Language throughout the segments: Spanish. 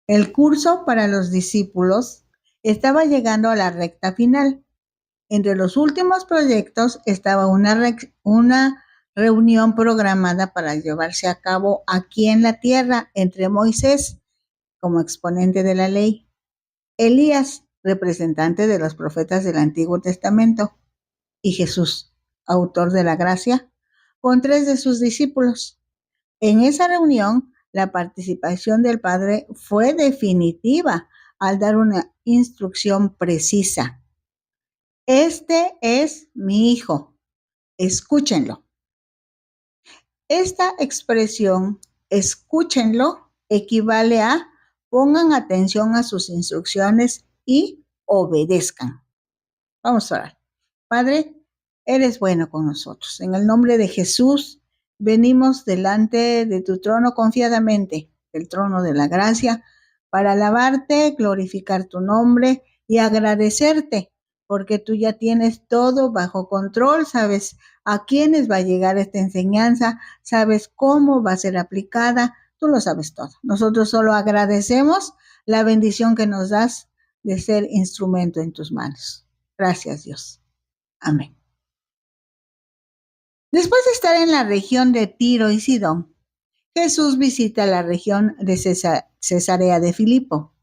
El curso para los discípulos estaba llegando a la recta final. Entre los últimos proyectos estaba una reunión programada para llevarse a cabo aquí en la tierra entre Moisés, como exponente de la ley, Elías, representante de los profetas del Antiguo Testamento, y Jesús, autor de la gracia, con 3 de sus discípulos. En esa reunión, la participación del Padre fue definitiva al dar una instrucción precisa. Este es mi Hijo, escúchenlo. Esta expresión, escúchenlo, equivale a pongan atención a sus instrucciones y obedezcan. Vamos a orar. Padre, eres bueno con nosotros. En el nombre de Jesús, venimos delante de tu trono confiadamente, el trono de la gracia, para alabarte, glorificar tu nombre y agradecerte, porque tú ya tienes todo bajo control, sabes a quiénes va a llegar esta enseñanza, sabes cómo va a ser aplicada, tú lo sabes todo. Nosotros solo agradecemos la bendición que nos das de ser instrumento en tus manos. Gracias, Dios. Amén. Después de estar en la región de Tiro y Sidón, Jesús visita la región de Cesarea de Filipo.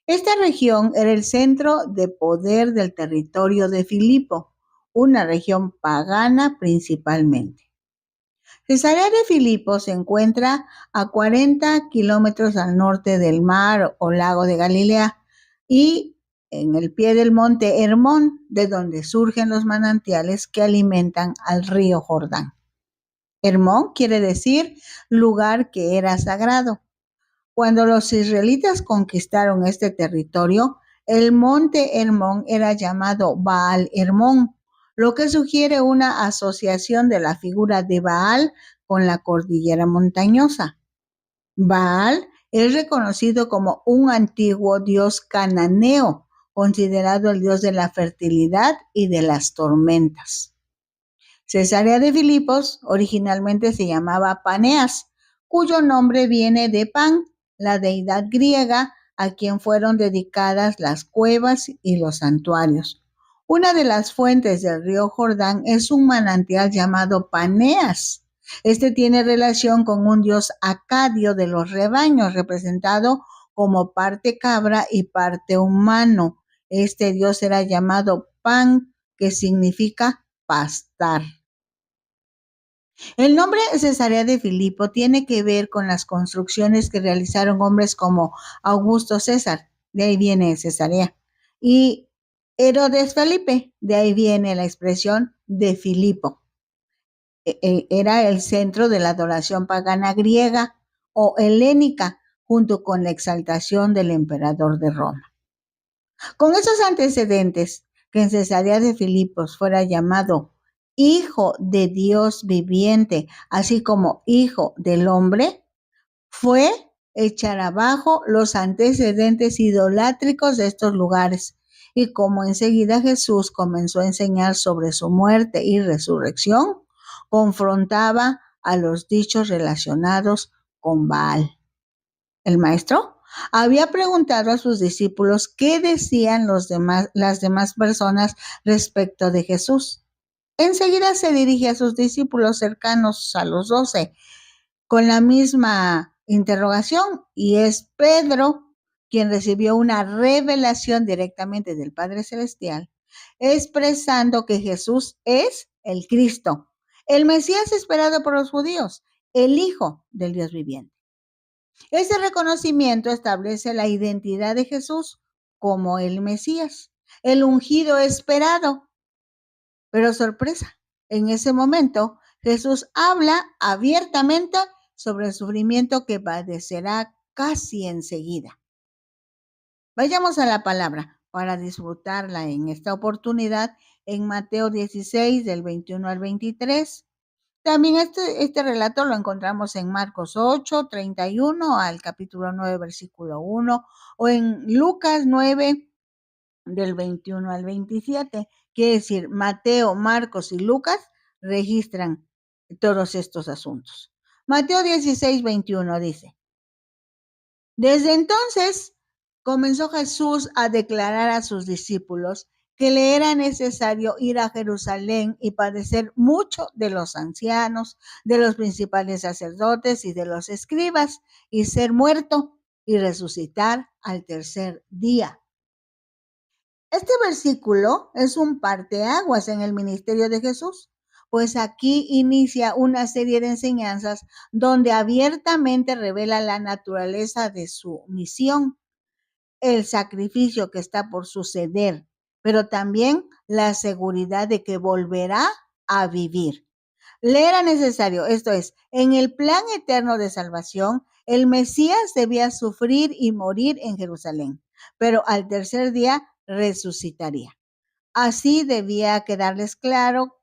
Esta región era el centro de poder del territorio de Filipo, una región pagana principalmente. Cesarea de Filipo se encuentra a 40 kilómetros al norte del mar o lago de Galilea y en el pie del monte Hermón, de donde surgen los manantiales que alimentan al río Jordán. Hermón quiere decir lugar que era sagrado. Cuando los israelitas conquistaron este territorio, el monte Hermón era llamado Baal Hermón, lo que sugiere una asociación de la figura de Baal con la cordillera montañosa. Baal es reconocido como un antiguo dios cananeo, considerado el dios de la fertilidad y de las tormentas. Cesarea de Filipos originalmente se llamaba Paneas, cuyo nombre viene de Pan, la deidad griega a quien fueron dedicadas las cuevas y los santuarios. Una de las fuentes del río Jordán es un manantial llamado Paneas. Este tiene relación con un dios acadio de los rebaños, representado como parte cabra y parte humano. Este dios era llamado Pan, que significa pastar. El nombre Cesarea de Filipo tiene que ver con las construcciones que realizaron hombres como Augusto César, de ahí viene Cesarea, y Herodes Felipe, de ahí viene la expresión de Filipo. Era el centro de la adoración pagana griega o helénica, junto con la exaltación del emperador de Roma. Con esos antecedentes, que en Cesarea de Filipos fuera llamado Hijo de Dios viviente, así como Hijo del Hombre, fue echar abajo los antecedentes idolátricos de estos lugares. Y como enseguida Jesús comenzó a enseñar sobre su muerte y resurrección, confrontaba a los dichos relacionados con Baal. El maestro había preguntado a sus discípulos qué decían las demás personas respecto de Jesús. Enseguida se dirige a sus discípulos cercanos a los 12 con la misma interrogación, y es Pedro quien recibió una revelación directamente del Padre Celestial, expresando que Jesús es el Cristo, el Mesías esperado por los judíos, el Hijo del Dios viviente. Ese reconocimiento establece la identidad de Jesús como el Mesías, el ungido esperado. Pero sorpresa, en ese momento Jesús habla abiertamente sobre el sufrimiento que padecerá casi enseguida. Vayamos a la palabra para disfrutarla en esta oportunidad en Mateo 16 del 21 al 23. También este relato lo encontramos en Marcos 8, 31 al capítulo 9, versículo 1, o en Lucas 9, del 21 al 27. Quiere decir, Mateo, Marcos y Lucas registran todos estos asuntos. Mateo 16, 21 dice: Desde entonces comenzó Jesús a declarar a sus discípulos que le era necesario ir a Jerusalén y padecer mucho de los ancianos, de los principales sacerdotes y de los escribas, y ser muerto y resucitar al tercer día. Este versículo es un parteaguas en el ministerio de Jesús, pues aquí inicia una serie de enseñanzas donde abiertamente revela la naturaleza de su misión, el sacrificio que está por suceder, pero también la seguridad de que volverá a vivir. Le era necesario, esto es, en el plan eterno de salvación, el Mesías debía sufrir y morir en Jerusalén, pero al tercer día resucitaría. Así debía quedarles claro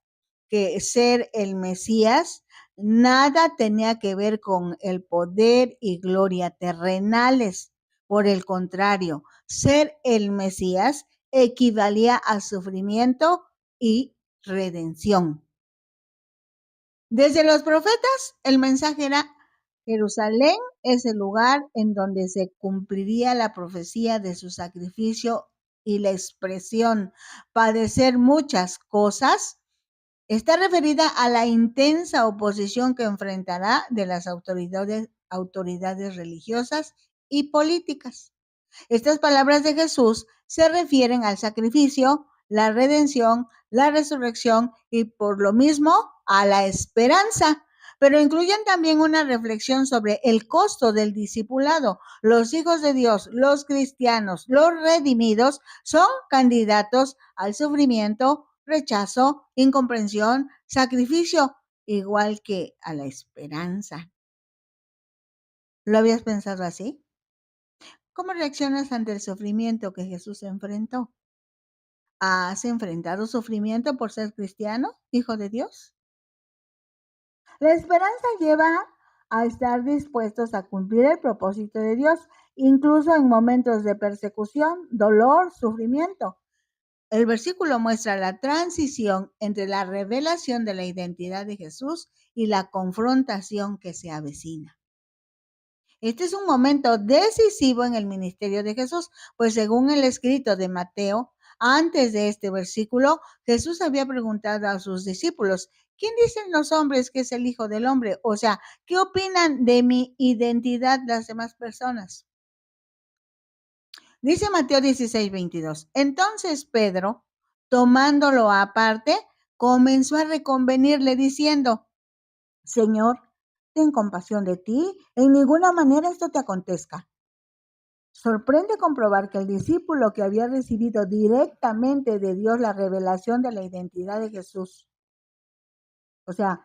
que ser el Mesías nada tenía que ver con el poder y gloria terrenales. Por el contrario, ser el Mesías equivalía a sufrimiento y redención. Desde los profetas, el mensaje era: Jerusalén es el lugar en donde se cumpliría la profecía de su sacrificio, y la expresión padecer muchas cosas está referida a la intensa oposición que enfrentará de las autoridades religiosas y políticas. Estas palabras de Jesús se refieren al sacrificio, la redención, la resurrección y por lo mismo a la esperanza, pero incluyen también una reflexión sobre el costo del discipulado. Los hijos de Dios, los cristianos, los redimidos son candidatos al sufrimiento, rechazo, incomprensión, sacrificio, igual que a la esperanza. ¿Lo habías pensado así? ¿Cómo reaccionas ante el sufrimiento que Jesús enfrentó? ¿Has enfrentado sufrimiento por ser cristiano, hijo de Dios? La esperanza lleva a estar dispuestos a cumplir el propósito de Dios, incluso en momentos de persecución, dolor, sufrimiento. El versículo muestra la transición entre la revelación de la identidad de Jesús y la confrontación que se avecina. Este es un momento decisivo en el ministerio de Jesús, pues según el escrito de Mateo, antes de este versículo, Jesús había preguntado a sus discípulos: ¿quién dicen los hombres que es el Hijo del Hombre? O sea, ¿qué opinan de mi identidad las demás personas? Dice Mateo 16:22. Entonces Pedro, tomándolo aparte, comenzó a reconvenirle diciendo: Señor, ten compasión de ti, en ninguna manera esto te acontezca. Sorprende comprobar que el discípulo que había recibido directamente de Dios la revelación de la identidad de Jesús, o sea,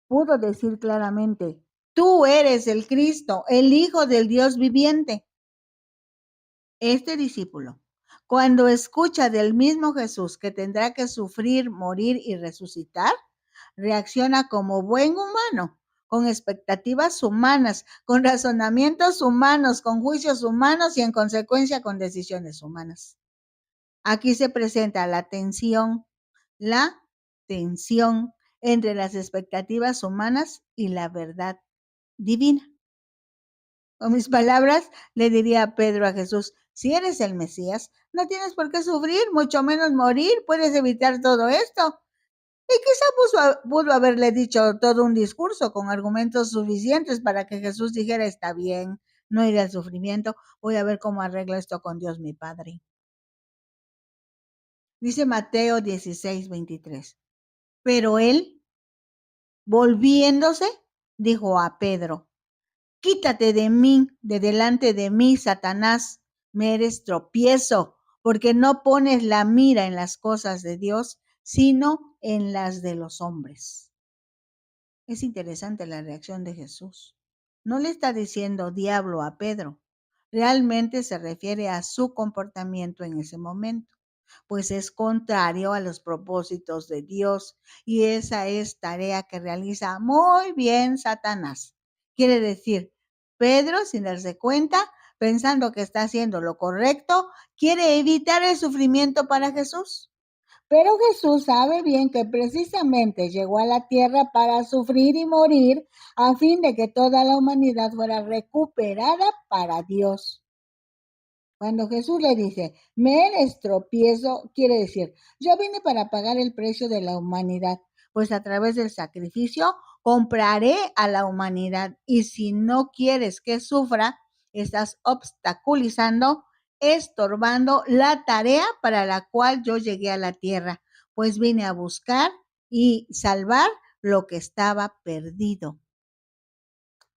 pudo decir claramente: tú eres el Cristo, el Hijo del Dios viviente. Este discípulo, cuando escucha del mismo Jesús que tendrá que sufrir, morir y resucitar, reacciona como buen humano, con expectativas humanas, con razonamientos humanos, con juicios humanos y en consecuencia con decisiones humanas. Aquí se presenta la tensión entre las expectativas humanas y la verdad divina. Con mis palabras, le diría a Pedro a Jesús: si eres el Mesías, no tienes por qué sufrir, mucho menos morir, puedes evitar todo esto. Y quizá pudo haberle dicho todo un discurso con argumentos suficientes para que Jesús dijera: está bien, no iré al sufrimiento, voy a ver cómo arreglo esto con Dios mi Padre. Dice Mateo 16:23. Pero él, volviéndose, dijo a Pedro: quítate de mí, de delante de mí, Satanás, me eres tropiezo, porque no pones la mira en las cosas de Dios, sino en las de los hombres. Es interesante la reacción de Jesús. No le está diciendo diablo a Pedro, realmente se refiere a su comportamiento en ese momento, pues es contrario a los propósitos de Dios, y esa es tarea que realiza muy bien Satanás. Quiere decir, Pedro, sin darse cuenta, pensando que está haciendo lo correcto, quiere evitar el sufrimiento para Jesús. Pero Jesús sabe bien que precisamente llegó a la tierra para sufrir y morir a fin de que toda la humanidad fuera recuperada para Dios. Cuando Jesús le dice, me eres tropiezo, quiere decir, yo vine para pagar el precio de la humanidad, pues a través del sacrificio compraré a la humanidad y si no quieres que sufra, estás obstaculizando, estorbando la tarea para la cual yo llegué a la tierra, pues vine a buscar y salvar lo que estaba perdido.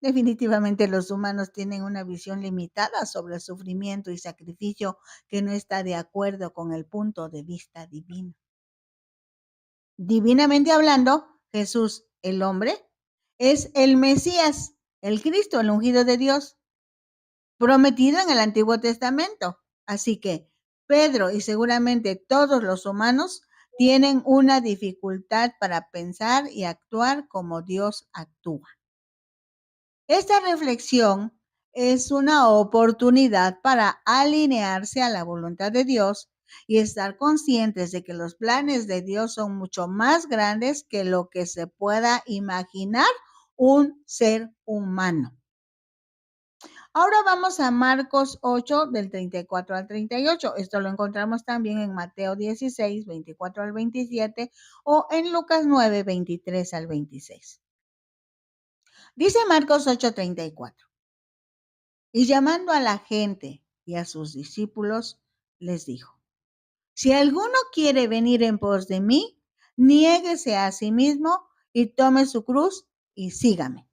Definitivamente los humanos tienen una visión limitada sobre el sufrimiento y sacrificio que no está de acuerdo con el punto de vista divino. Divinamente hablando, Jesús, el hombre, es el Mesías, el Cristo, el ungido de Dios, prometido en el Antiguo Testamento. Así que Pedro y seguramente todos los humanos tienen una dificultad para pensar y actuar como Dios actúa. Esta reflexión es una oportunidad para alinearse a la voluntad de Dios y estar conscientes de que los planes de Dios son mucho más grandes que lo que se pueda imaginar un ser humano. Ahora vamos a Marcos 8 del 34 al 38. Esto lo encontramos también en Mateo 16, 24 al 27 o en Lucas 9, 23 al 26. Dice Marcos 8:34. Y llamando a la gente y a sus discípulos, les dijo, si alguno quiere venir en pos de mí, niéguese a sí mismo y tome su cruz y sígame.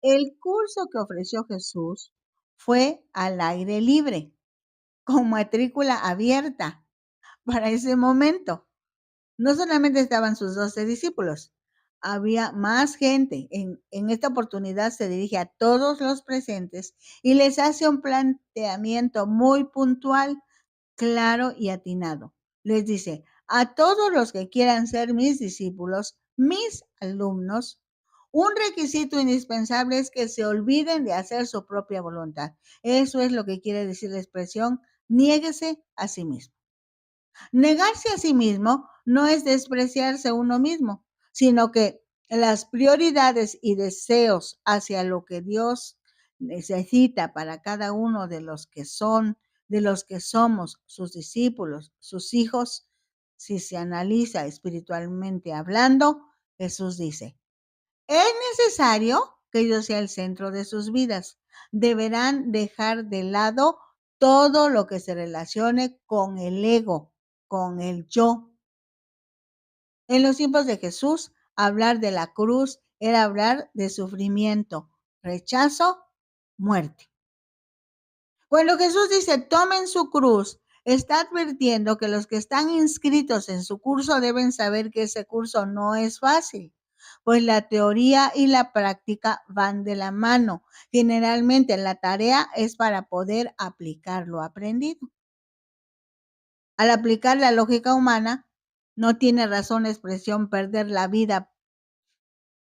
El curso que ofreció Jesús fue al aire libre, con matrícula abierta para ese momento. No solamente estaban sus 12 discípulos, había más gente. En esta oportunidad se dirige a todos los presentes y les hace un planteamiento muy puntual, claro y atinado. Les dice, a todos los que quieran ser mis discípulos, mis alumnos, un requisito indispensable es que se olviden de hacer su propia voluntad. Eso es lo que quiere decir la expresión, niéguese a sí mismo. Negarse a sí mismo no es despreciarse a uno mismo, sino que las prioridades y deseos hacia lo que Dios necesita para cada uno de los que son, de los que somos sus discípulos, sus hijos, si se analiza espiritualmente hablando, Jesús dice, es necesario que yo sea el centro de sus vidas. Deberán dejar de lado todo lo que se relacione con el ego, con el yo. En los tiempos de Jesús, hablar de la cruz era hablar de sufrimiento, rechazo, muerte. Cuando Jesús dice, tomen su cruz, está advirtiendo que los que están inscritos en su curso deben saber que ese curso no es fácil, pues la teoría y la práctica van de la mano. Generalmente la tarea es para poder aplicar lo aprendido. Al aplicar la lógica humana, no tiene razón la expresión perder la vida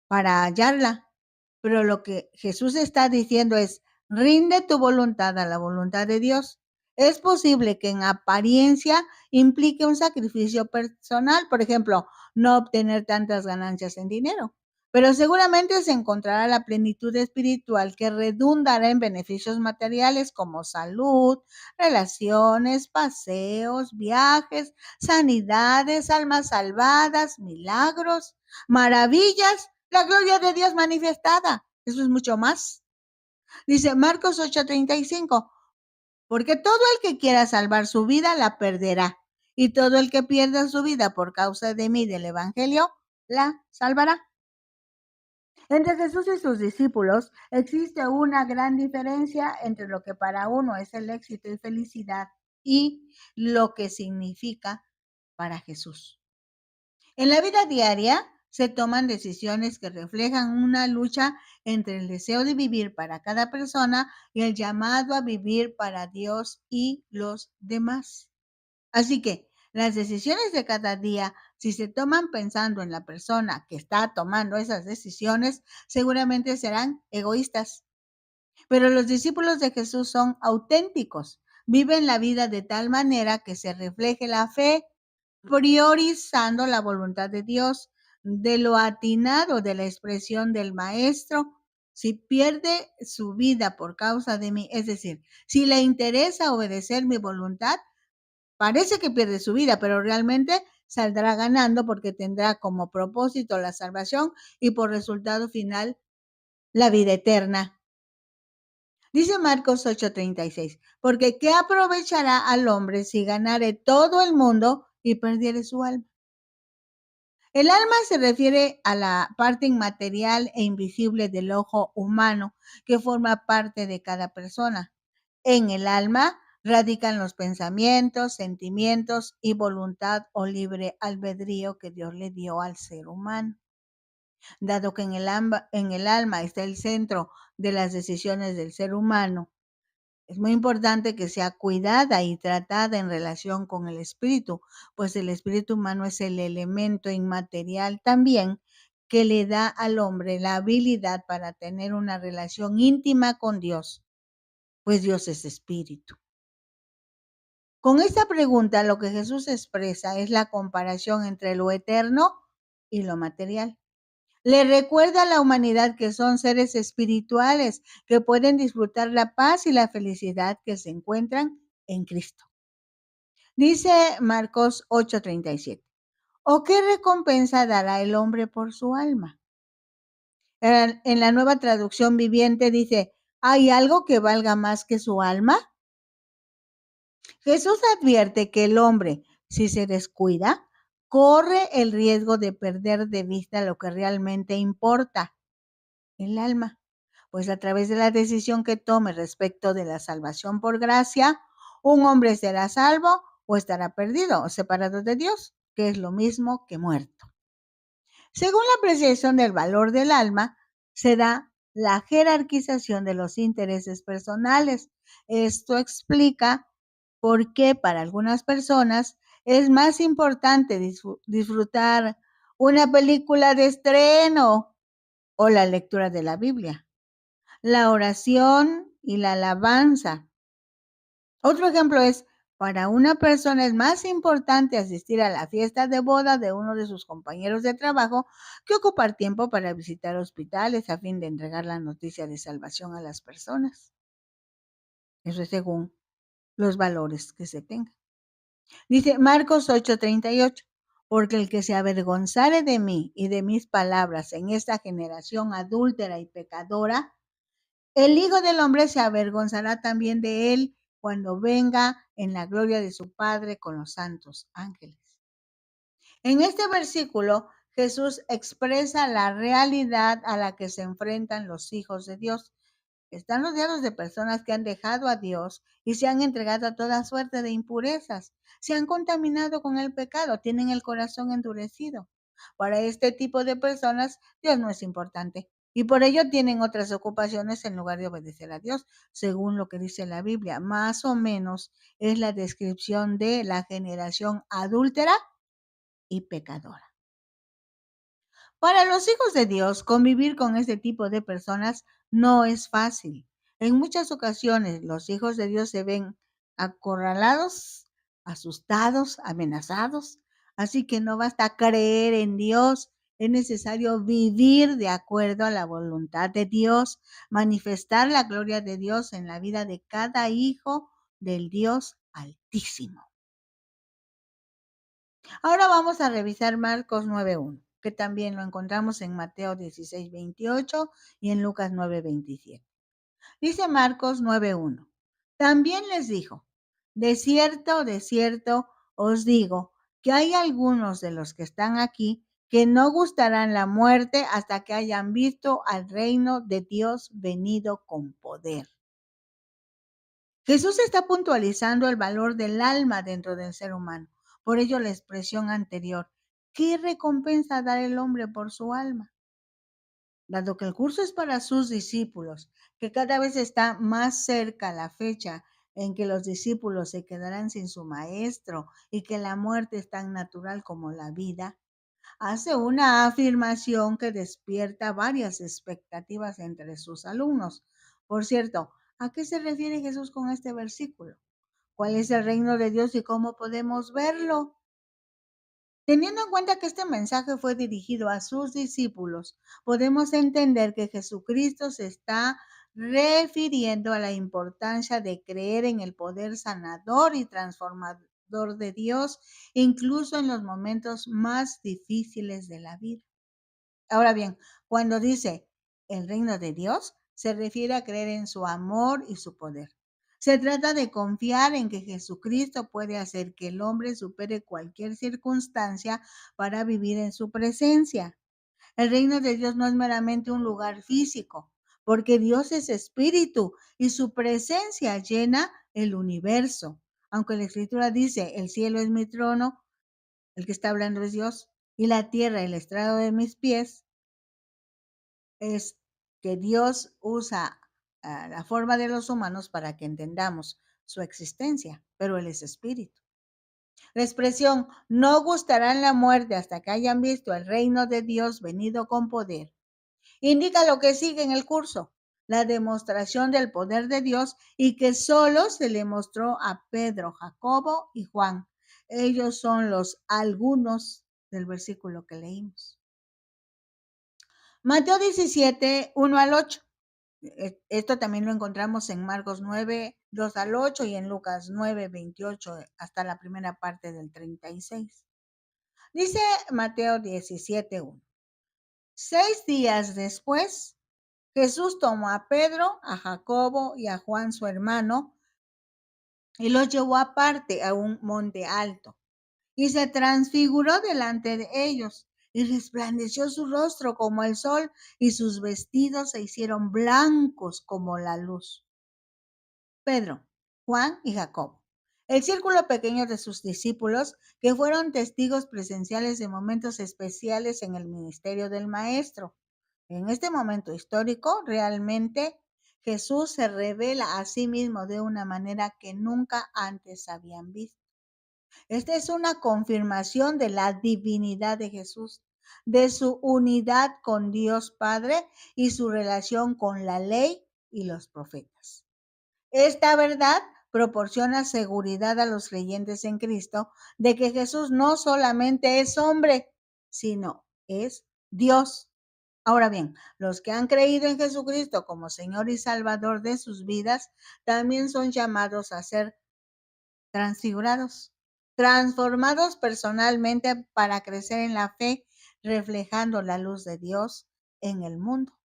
para hallarla. Pero lo que Jesús está diciendo es, rinde tu voluntad a la voluntad de Dios. Es posible que en apariencia implique un sacrificio personal, por ejemplo, no obtener tantas ganancias en dinero, pero seguramente se encontrará la plenitud espiritual que redundará en beneficios materiales como salud, relaciones, paseos, viajes, sanidades, almas salvadas, milagros, maravillas, la gloria de Dios manifestada. Eso es mucho más. Dice Marcos 8:35, porque todo el que quiera salvar su vida la perderá, y todo el que pierda su vida por causa de mí, del Evangelio, la salvará. Entre Jesús y sus discípulos existe una gran diferencia entre lo que para uno es el éxito y felicidad y lo que significa para Jesús. En la vida diaria se toman decisiones que reflejan una lucha entre el deseo de vivir para cada persona y el llamado a vivir para Dios y los demás. Así que las decisiones de cada día, si se toman pensando en la persona que está tomando esas decisiones, seguramente serán egoístas. Pero los discípulos de Jesús son auténticos, viven la vida de tal manera que se refleje la fe priorizando la voluntad de Dios, de lo atinado de la expresión del maestro. Si pierde su vida por causa de mí, es decir, si le interesa obedecer mi voluntad, parece que pierde su vida, pero realmente saldrá ganando porque tendrá como propósito la salvación y por resultado final la vida eterna. Dice Marcos 8:36, porque ¿qué aprovechará al hombre si ganare todo el mundo y perdiere su alma? El alma se refiere a la parte inmaterial e invisible del ojo humano que forma parte de cada persona. En el alma radican los pensamientos, sentimientos y voluntad o libre albedrío que Dios le dio al ser humano. Dado que en el alma está el centro de las decisiones del ser humano, es muy importante que sea cuidada y tratada en relación con el espíritu, pues el espíritu humano es el elemento inmaterial también que le da al hombre la habilidad para tener una relación íntima con Dios, pues Dios es espíritu. Con esta pregunta lo que Jesús expresa es la comparación entre lo eterno y lo material. Le recuerda a la humanidad que son seres espirituales que pueden disfrutar la paz y la felicidad que se encuentran en Cristo. Dice Marcos 8:37. ¿O qué recompensa dará el hombre por su alma? En la nueva traducción viviente dice, ¿hay algo que valga más que su alma? Jesús advierte que el hombre, si se descuida, corre el riesgo de perder de vista lo que realmente importa, el alma, pues a través de la decisión que tome respecto de la salvación por gracia, un hombre será salvo o estará perdido o separado de Dios, que es lo mismo que muerto. Según la apreciación del valor del alma, se da la jerarquización de los intereses personales. Esto explica por qué para algunas personas es más importante disfrutar una película de estreno o la lectura de la Biblia, la oración y la alabanza. Otro ejemplo es, para una persona es más importante asistir a la fiesta de boda de uno de sus compañeros de trabajo que ocupar tiempo para visitar hospitales a fin de entregar la noticia de salvación a las personas. Eso es según los valores que se tengan. Dice Marcos 8:38, porque el que se avergonzare de mí y de mis palabras en esta generación adúltera y pecadora, el Hijo del Hombre se avergonzará también de él cuando venga en la gloria de su Padre con los santos ángeles. En este versículo, Jesús expresa la realidad a la que se enfrentan los hijos de Dios. Están rodeados de personas que han dejado a Dios y se han entregado a toda suerte de impurezas. Se han contaminado con el pecado, tienen el corazón endurecido. Para este tipo de personas, Dios no es importante y por ello tienen otras ocupaciones en lugar de obedecer a Dios, según lo que dice la Biblia. Más o menos es la descripción de la generación adúltera y pecadora. Para los hijos de Dios, convivir con este tipo de personas no es fácil. En muchas ocasiones los hijos de Dios se ven acorralados, asustados, amenazados. Así que no basta creer en Dios, es necesario vivir de acuerdo a la voluntad de Dios, manifestar la gloria de Dios en la vida de cada hijo del Dios Altísimo. Ahora vamos a revisar Marcos 9:1, que también lo encontramos en Mateo 16:28 y en Lucas 9:27. Dice Marcos 9:1. También les dijo, de cierto os digo que hay algunos de los que están aquí que no gustarán la muerte hasta que hayan visto al reino de Dios venido con poder. Jesús está puntualizando el valor del alma dentro del ser humano. Por ello la expresión anterior, ¿qué recompensa dar el hombre por su alma? Dado que el curso es para sus discípulos, que cada vez está más cerca la fecha en que los discípulos se quedarán sin su maestro y que la muerte es tan natural como la vida, hace una afirmación que despierta varias expectativas entre sus alumnos. Por cierto, ¿a qué se refiere Jesús con este versículo? ¿Cuál es el reino de Dios y cómo podemos verlo? Teniendo en cuenta que este mensaje fue dirigido a sus discípulos, podemos entender que Jesucristo se está refiriendo a la importancia de creer en el poder sanador y transformador de Dios, incluso en los momentos más difíciles de la vida. Ahora bien, cuando dice el reino de Dios, se refiere a creer en su amor y su poder. Se trata de confiar en que Jesucristo puede hacer que el hombre supere cualquier circunstancia para vivir en su presencia. El reino de Dios no es meramente un lugar físico, porque Dios es espíritu y su presencia llena el universo. Aunque la escritura dice, el cielo es mi trono, el que está hablando es Dios, y la tierra el estrado de mis pies, es que Dios usa la forma de los humanos para que entendamos su existencia, pero Él es espíritu. La expresión no gustarán la muerte hasta que hayan visto el reino de Dios venido con poder indica lo que sigue en el curso, la demostración del poder de Dios y que solo se le mostró a Pedro, Jacobo y Juan. Ellos son los algunos del versículo que leímos. Mateo 17, 1 al 8. Esto también lo encontramos en Marcos 9, 2 al 8 y en Lucas 9, 28 hasta la primera parte del 36. Dice Mateo 17, 1. 6 días después, Jesús tomó a Pedro, a Jacobo y a Juan su hermano y los llevó aparte a un monte alto y se transfiguró delante de ellos y resplandeció su rostro como el sol y sus vestidos se hicieron blancos como la luz. Pedro, Juan y Jacobo. El círculo pequeño de sus discípulos que fueron testigos presenciales de momentos especiales en el ministerio del Maestro. En este momento histórico, realmente Jesús se revela a sí mismo de una manera que nunca antes habían visto. Esta es una confirmación de la divinidad de Jesús, de su unidad con Dios Padre y su relación con la ley y los profetas. Esta verdad proporciona seguridad a los creyentes en Cristo de que Jesús no solamente es hombre, sino es Dios. Ahora bien, los que han creído en Jesucristo como Señor y Salvador de sus vidas, también son llamados a ser transfigurados, transformados personalmente para crecer en la fe, reflejando la luz de Dios en el mundo.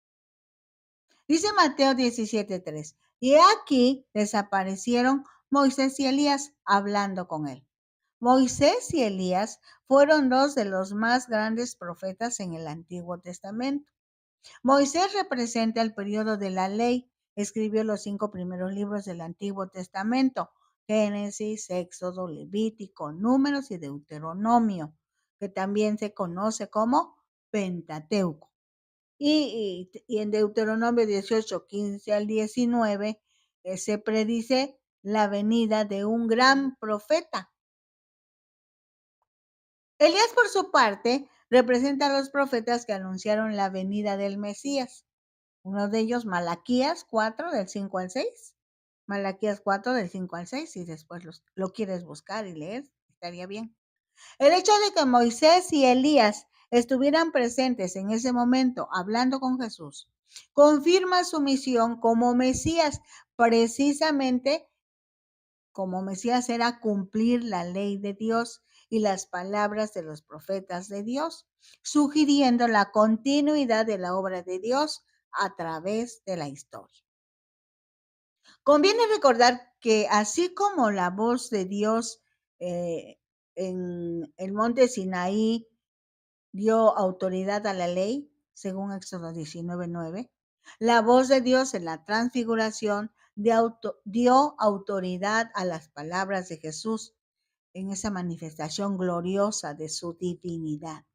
Dice Mateo 17:3, y aquí desaparecieron Moisés y Elías hablando con él. Moisés y Elías fueron dos de los más grandes profetas en el Antiguo Testamento. Moisés representa el periodo de la ley, escribió los 5 primeros libros del Antiguo Testamento, Génesis, Éxodo, Levítico, Números y Deuteronomio, que también se conoce como Pentateuco. Y en Deuteronomio 18, 15 al 19, se predice la venida de un gran profeta. Elías, por su parte, representa a los profetas que anunciaron la venida del Mesías. Uno de ellos, Malaquías 4, del 5 al 6. Malaquías 4, del 5 al 6, si después lo quieres buscar y leer, estaría bien. El hecho de que Moisés y Elías estuvieran presentes en ese momento hablando con Jesús confirma su misión como Mesías. Precisamente como Mesías era cumplir la ley de Dios y las palabras de los profetas de Dios, sugiriendo la continuidad de la obra de Dios a través de la historia. Conviene recordar que así como la voz de Dios en el monte Sinaí dio autoridad a la ley, según Éxodo 19:9, la voz de Dios en la transfiguración dio autoridad a las palabras de Jesús en esa manifestación gloriosa de su divinidad.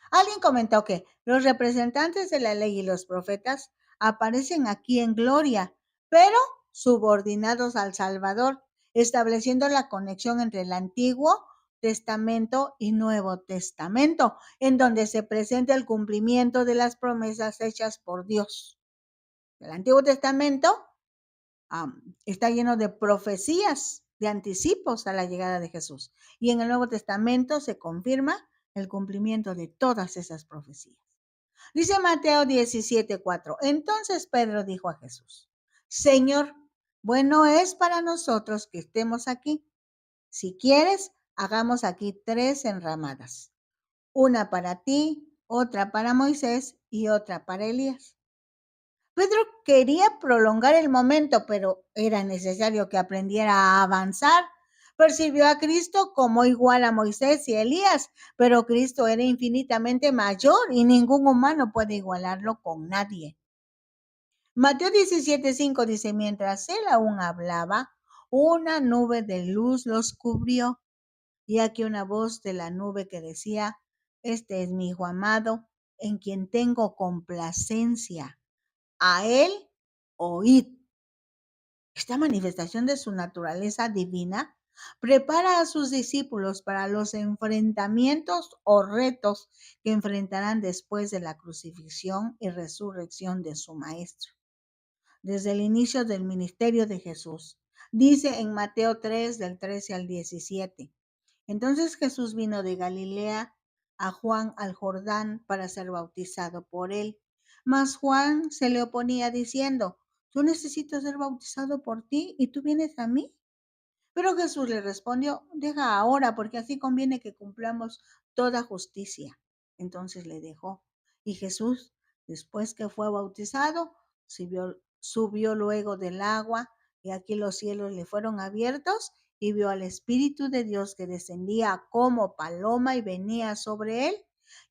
Alguien comentó que los representantes de la ley y los profetas aparecen aquí en gloria, pero subordinados al Salvador, estableciendo la conexión entre el Antiguo Testamento y Nuevo Testamento, en donde se presenta el cumplimiento de las promesas hechas por Dios. El Antiguo Testamento está lleno de profecías de anticipos a la llegada de Jesús. Y en el Nuevo Testamento se confirma el cumplimiento de todas esas profecías. Dice Mateo 17:4. Entonces Pedro dijo a Jesús: Señor, bueno es para nosotros que estemos aquí. Si quieres, hagamos aquí 3 enramadas. Una para ti, otra para Moisés y otra para Elías. Pedro quería prolongar el momento, pero era necesario que aprendiera a avanzar. Percibió a Cristo como igual a Moisés y Elías, pero Cristo era infinitamente mayor y ningún humano puede igualarlo con nadie. Mateo 17:5 dice, mientras él aún hablaba, una nube de luz los cubrió. Y aquí una voz de la nube que decía, este es mi hijo amado, en quien tengo complacencia. A él oíd. Esta manifestación de su naturaleza divina prepara a sus discípulos para los enfrentamientos o retos que enfrentarán después de la crucifixión y resurrección de su Maestro. Desde el inicio del ministerio de Jesús, dice en Mateo 3, del 13 al 17. Entonces Jesús vino de Galilea a Juan al Jordán para ser bautizado por él. Mas Juan se le oponía diciendo, yo necesito ser bautizado por ti y tú vienes a mí. Pero Jesús le respondió, deja ahora, porque así conviene que cumplamos toda justicia. Entonces le dejó. Y Jesús, después que fue bautizado, subió luego del agua, y aquí los cielos le fueron abiertos, y vio al Espíritu de Dios que descendía como paloma y venía sobre él.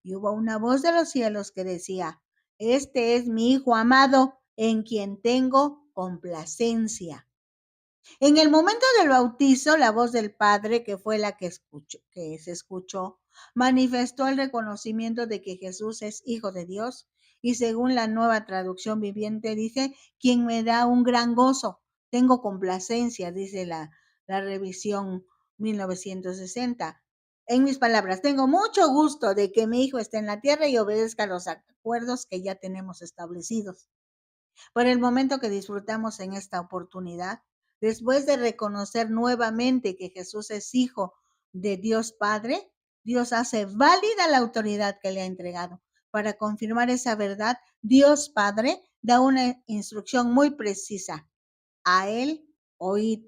Y hubo una voz de los cielos que decía, este es mi Hijo amado, en quien tengo complacencia. En el momento del bautizo, la voz del Padre, que fue la que se escuchó, manifestó el reconocimiento de que Jesús es Hijo de Dios. Y según la Nueva Traducción Viviente, dice, quien me da un gran gozo. Tengo complacencia, dice la revisión 1960. En mis palabras, tengo mucho gusto de que mi Hijo esté en la tierra y obedezca los acuerdos que ya tenemos establecidos. Por el momento que disfrutamos en esta oportunidad, después de reconocer nuevamente que Jesús es Hijo de Dios Padre, Dios hace válida la autoridad que le ha entregado. Para confirmar esa verdad, Dios Padre da una instrucción muy precisa. A Él oíd.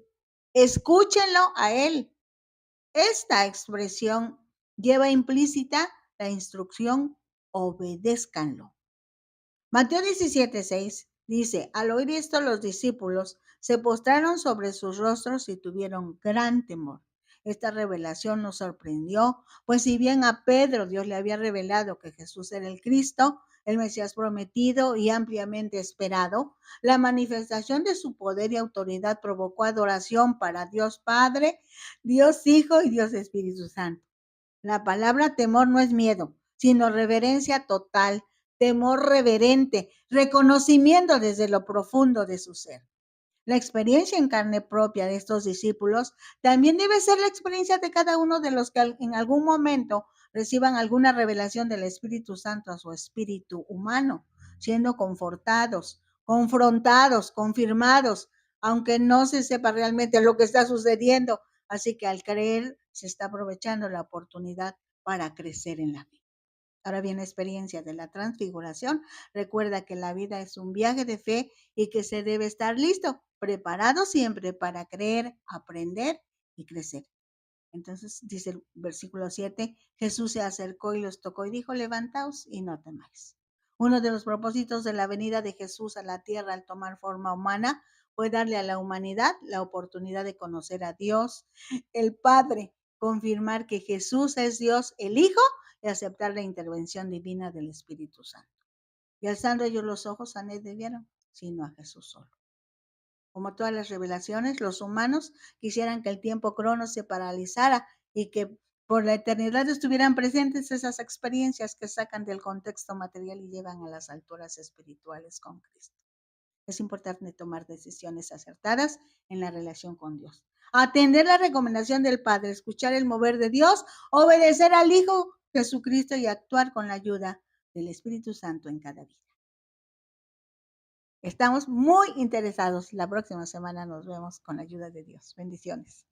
Escúchenlo a Él. Esta expresión lleva implícita la instrucción, obedézcanlo. Mateo 17:6 dice, al oír esto los discípulos se postraron sobre sus rostros y tuvieron gran temor. Esta revelación nos sorprendió, pues si bien a Pedro Dios le había revelado que Jesús era el Cristo, el Mesías prometido y ampliamente esperado, la manifestación de su poder y autoridad provocó adoración para Dios Padre, Dios Hijo y Dios Espíritu Santo. La palabra temor no es miedo, sino reverencia total, temor reverente, reconocimiento desde lo profundo de su ser. La experiencia en carne propia de estos discípulos también debe ser la experiencia de cada uno de los que en algún momento reciban alguna revelación del Espíritu Santo a su espíritu humano, siendo confortados, confrontados, confirmados, aunque no se sepa realmente lo que está sucediendo. Así que al creer se está aprovechando la oportunidad para crecer en la fe. Ahora viene la experiencia de la transfiguración. Recuerda que la vida es un viaje de fe y que se debe estar listo, preparado siempre para creer, aprender y crecer. Entonces dice el versículo 7, Jesús se acercó y los tocó y dijo, levantaos y no temáis. Uno de los propósitos de la venida de Jesús a la tierra al tomar forma humana fue darle a la humanidad la oportunidad de conocer a Dios, el Padre, confirmar que Jesús es Dios, el Hijo, y aceptar la intervención divina del Espíritu Santo. Y alzando ellos los ojos, a nadie vieron, sino a Jesús solo. Como todas las revelaciones, los humanos quisieran que el tiempo crono se paralizara y que por la eternidad estuvieran presentes esas experiencias que sacan del contexto material y llevan a las alturas espirituales con Cristo. Es importante tomar decisiones acertadas en la relación con Dios. Atender la recomendación del Padre, escuchar el mover de Dios, obedecer al Hijo Jesucristo y actuar con la ayuda del Espíritu Santo en cada vida. Estamos muy interesados. La próxima semana nos vemos con la ayuda de Dios. Bendiciones.